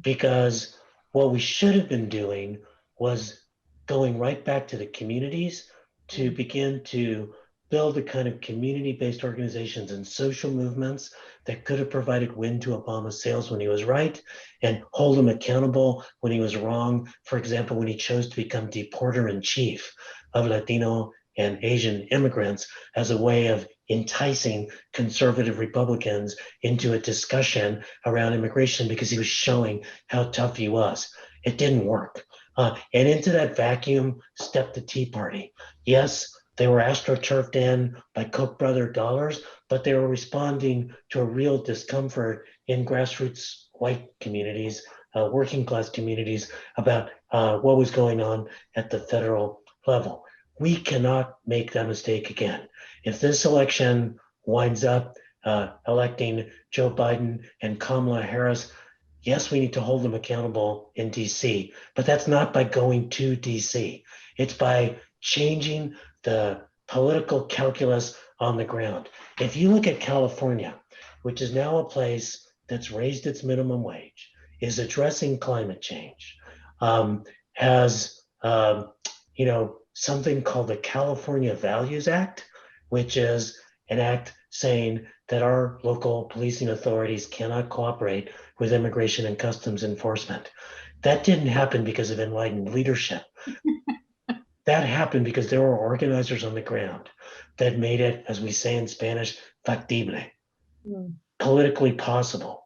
[SPEAKER 4] because what we should have been doing was going right back to the communities to begin to build the kind of community-based organizations and social movements that could have provided wind to Obama's sails when he was right and hold him accountable when he was wrong. For example, when he chose to become deporter-in-chief of Latino and Asian immigrants as a way of enticing conservative Republicans into a discussion around immigration because he was showing how tough he was. It didn't work. And into that vacuum stepped the Tea Party. Yes, they were astroturfed in by Koch brother dollars, but they were responding to a real discomfort in grassroots white communities, working class communities, about what was going on at the federal level. We cannot make that mistake again. If this election winds up electing Joe Biden and Kamala Harris, yes, we need to hold them accountable in DC, but that's not by going to DC. It's by changing the political calculus on the ground. If you look at California, which is now a place that's raised its minimum wage, is addressing climate change, has something called the California Values Act, which is an act saying that our local policing authorities cannot cooperate with immigration and customs enforcement. That didn't happen because of enlightened leadership. That happened because there were organizers on the ground that made it, as we say in Spanish, factible, politically possible.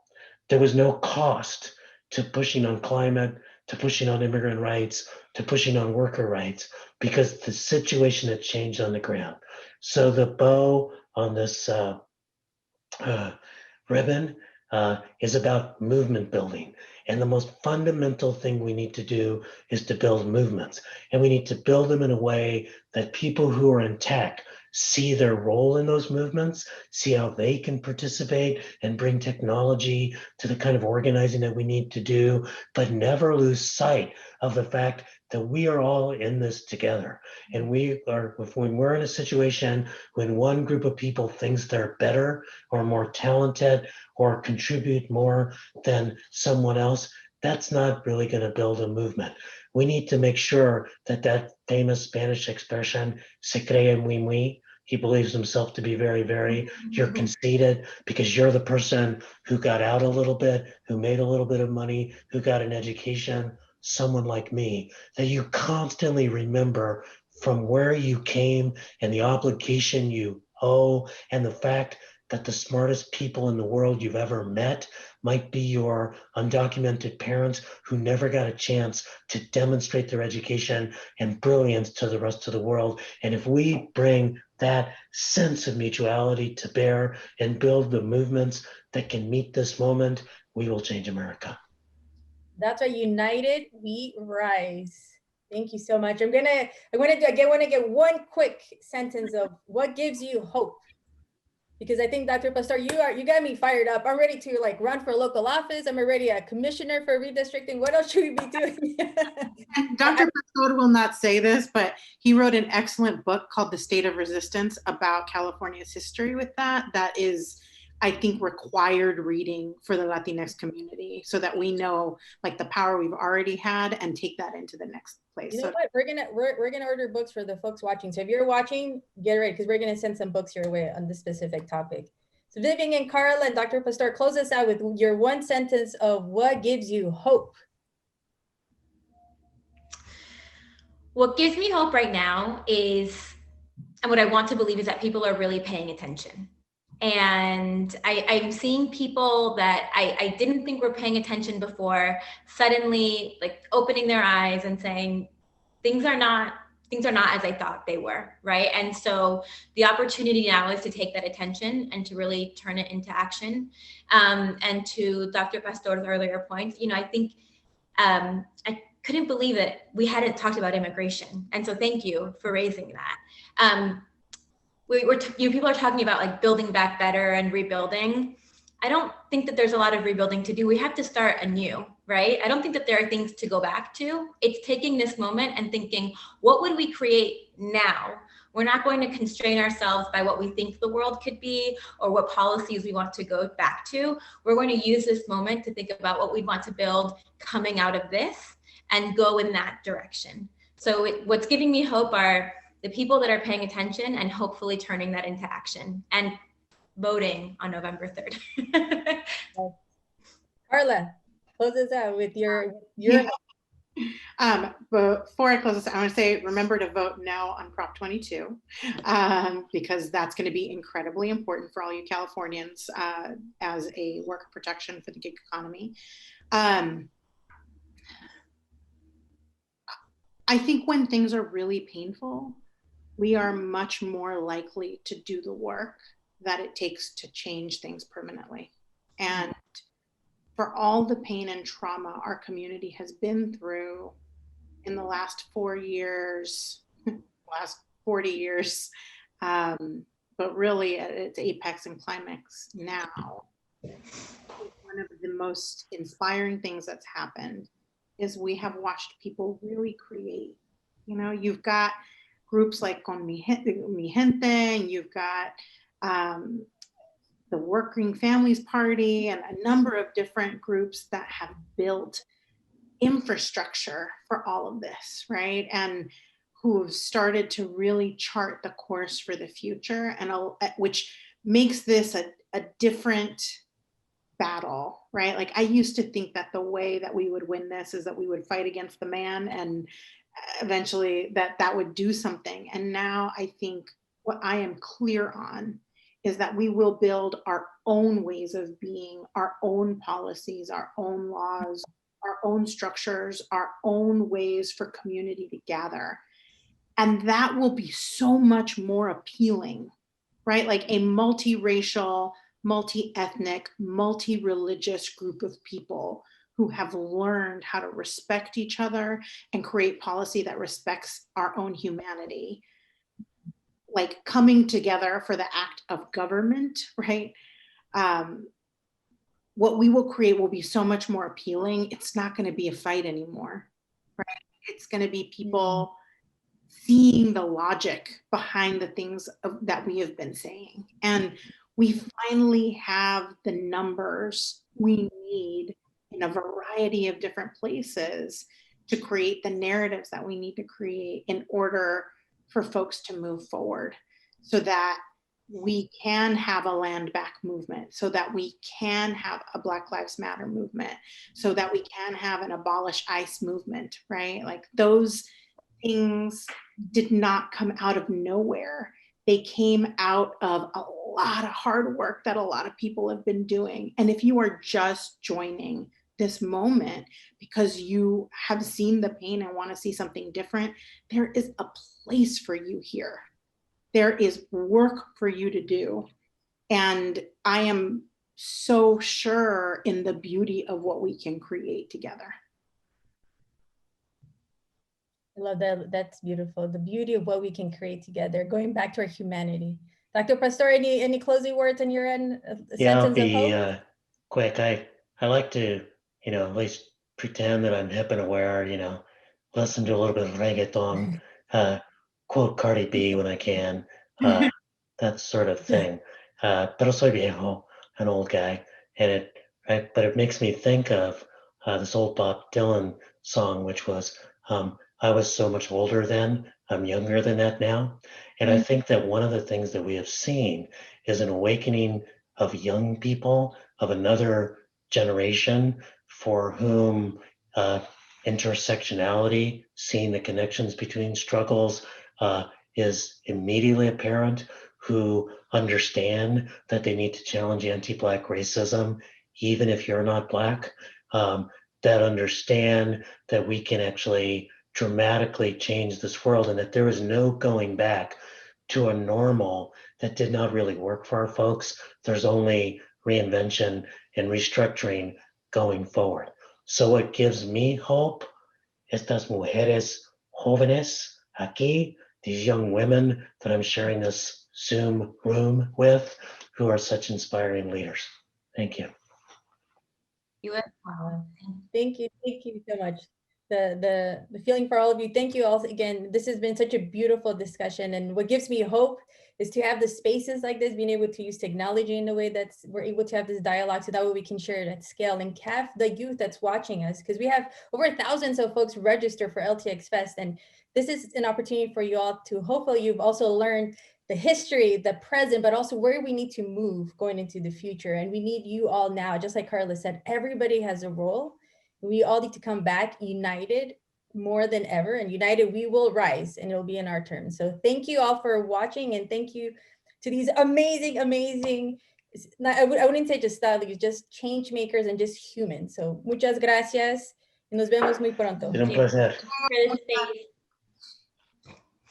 [SPEAKER 4] There was no cost to pushing on climate, to pushing on immigrant rights, to pushing on worker rights, because the situation had changed on the ground. So the bow on this ribbon is about movement building. And the most fundamental thing we need to do is to build movements. And we need to build them in a way that people who are in tech see their role in those movements, see how they can participate and bring technology to the kind of organizing that we need to do, but never lose sight of the fact that we are all in this together. And when we're in a situation when one group of people thinks they're better or more talented or contribute more than someone else, that's not really going to build a movement. We need to make sure that famous Spanish expression, se cree muy, he believes himself to be very, very, you're conceited because you're the person who got out a little bit, who made a little bit of money, who got an education, someone like me, that you constantly remember from where you came and the obligation you owe, and the fact that the smartest people in the world you've ever met might be your undocumented parents who never got a chance to demonstrate their education and brilliance to the rest of the world. And if we bring that sense of mutuality to bear and build the movements that can meet this moment, we will change America.
[SPEAKER 1] That's why united we rise. Thank you so much. I want to get one quick sentence of what gives you hope. Because I think Dr. Pastor, you got me fired up. I'm ready to run for a local office. I'm already a commissioner for redistricting. What else should we be doing?
[SPEAKER 2] And Dr. Pastor will not say this, but he wrote an excellent book called The State of Resistance about California's history with that. That is, I think, required reading for the Latinx community so that we know the power we've already had and take that into the next place.
[SPEAKER 1] You know what? We're gonna order books for the folks watching. So if you're watching, get ready because we're gonna send some books your way on this specific topic. So Vivian and Karla and Dr. Pastor, close us out with your one sentence of what gives you hope.
[SPEAKER 3] What gives me hope right now is, and what I want to believe is that people are really paying attention. And I'm seeing people that I didn't think were paying attention before, suddenly opening their eyes and saying, things are not as I thought they were, right? And so the opportunity now is to take that attention and to really turn it into action. And to Dr. Pastor's earlier point, I think I couldn't believe that we hadn't talked about immigration. And so thank you for raising that. People are talking about building back better and rebuilding. I don't think that there's a lot of rebuilding to do. We have to start anew. right? I don't think that there are things to go back to. It's taking this moment and thinking, what would we create now? We're not going to constrain ourselves by what we think the world could be or what policies we want to go back to. We're going to use this moment to think about what we want to build coming out of this and go in that direction. So what's giving me hope are the people that are paying attention and hopefully turning that into action and voting on November 3rd.
[SPEAKER 1] Karla, close us out with your
[SPEAKER 2] Before I close this, I want to say, remember to vote no on Prop 22, because that's going to be incredibly important for all you Californians as a worker protection for the gig economy. I think when things are really painful, we are much more likely to do the work that it takes to change things permanently. And for all the pain and trauma our community has been through in the last 4 years, last 40 years, but really at its apex and climax now, one of the most inspiring things that's happened is we have watched people really create. You know, you've got groups like Con Mi Gente, and you've got the Working Families Party and a number of different groups that have built infrastructure for all of this, right? And who have started to really chart the course for the future, and which makes this a different battle, right? Like I used to think that the way that we would win this is that we would fight against the man and eventually that would do something. And now I think what I am clear on is that we will build our own ways of being, our own policies, our own laws, our own structures, our own ways for community to gather. And that will be so much more appealing, right? Like a multiracial, multi-ethnic, multi-religious group of people who have learned how to respect each other and create policy that respects our own humanity. Like coming together for the act of government, right? What we will create will be so much more appealing. It's not going to be a fight anymore, right? It's going to be people seeing the logic behind the things that we have been saying. And we finally have the numbers we need in a variety of different places to create the narratives that we need to create in order for folks to move forward, so that we can have a land back movement, so that we can have a Black Lives Matter movement, so that we can have an abolish ICE movement, right? Like those things did not come out of nowhere. They came out of a lot of hard work that a lot of people have been doing. And if you are just joining this moment because you have seen the pain and want to see something different, there is a place for you here. There is work for you to do. And I am so sure in the beauty of what we can create together.
[SPEAKER 1] I love that. That's beautiful. The beauty of what we can create together, going back to our humanity. Dr. Pastor, any closing words on your end?
[SPEAKER 4] Yeah, I'll be quick. I like to, at least pretend that I'm hip and aware, listen to a little bit of reggaeton, quote Cardi B when I can, that sort of thing. Pero soy viejo, an old guy, but it makes me think of this old Bob Dylan song, which was, I was so much older then, I'm younger than that now. And I think that one of the things that we have seen is an awakening of young people, of another generation for whom intersectionality, seeing the connections between struggles is immediately apparent, who understand that they need to challenge anti-Black racism, even if you're not Black, that understand that we can actually dramatically change this world and that there is no going back to a normal that did not really work for our folks. There's only reinvention and restructuring going forward. So what gives me hope, estas mujeres jóvenes aquí, these young women that I'm sharing this Zoom room with, who are such inspiring leaders. Thank you.
[SPEAKER 3] You as well.
[SPEAKER 1] Thank you so much. The feeling for all of you. Thank you all again. This has been such a beautiful discussion, and what gives me hope is to have the spaces like this, being able to use technology in a way that's we're able to have this dialogue, so that way we can share it at scale and have the youth that's watching us, because we have over thousands of folks register for LTX Fest, and this is an opportunity for you all to hopefully you've also learned the history, the present, but also where we need to move going into the future. And we need you all now, just like Karla said, everybody has a role. We all need to come back united more than ever, and united we will rise, and it'll be in our turn. So thank you all for watching, and thank you to these amazing, I wouldn't say just studies, just change makers and just humans. So muchas gracias, y nos vemos muy pronto.
[SPEAKER 4] Era un placer.
[SPEAKER 3] For the space.